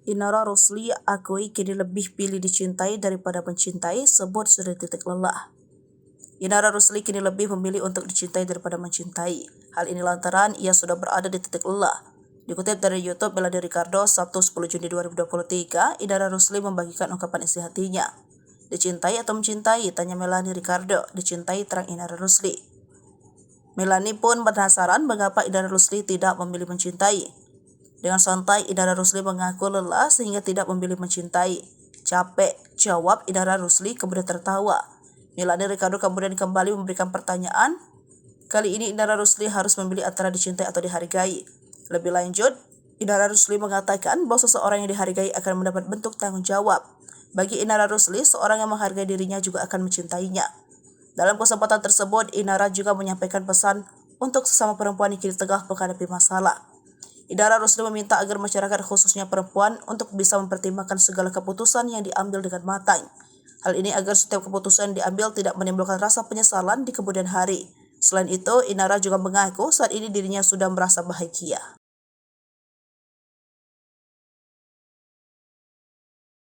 Inara Rusli akui kini lebih pilih dicintai daripada mencintai, sebut sudah titik lelah. Inara Rusli kini lebih memilih untuk dicintai daripada mencintai. Hal ini lantaran ia sudah berada di titik lelah. Dikutip dari YouTube Melanie Ricardo, Sabtu 10 Juni 2023, Inara Rusli membagikan ungkapan isi hatinya. Dicintai atau mencintai? Tanya Melanie Ricardo. Dicintai, terang Inara Rusli. Melanie pun penasaran mengapa Inara Rusli tidak memilih mencintai. Dengan santai, Inara Rusli mengaku lelah sehingga tidak memilih mencintai. Capek, jawab Inara Rusli kemudian tertawa. Melanie Ricardo kemudian kembali memberikan pertanyaan. Kali ini Inara Rusli harus memilih antara dicintai atau dihargai. Lebih lanjut, Inara Rusli mengatakan bahwa seseorang yang dihargai akan mendapat bentuk tanggung jawab. Bagi Inara Rusli, seorang yang menghargai dirinya juga akan mencintainya. Dalam kesempatan tersebut, Inara juga menyampaikan pesan untuk sesama perempuan yang kini tengah menghadapi masalah. Inara Rusli meminta agar masyarakat khususnya perempuan untuk bisa mempertimbangkan segala keputusan yang diambil dengan matang. Hal ini agar setiap keputusan yang diambil tidak menimbulkan rasa penyesalan di kemudian hari. Selain itu, Inara juga mengaku saat ini dirinya sudah merasa bahagia.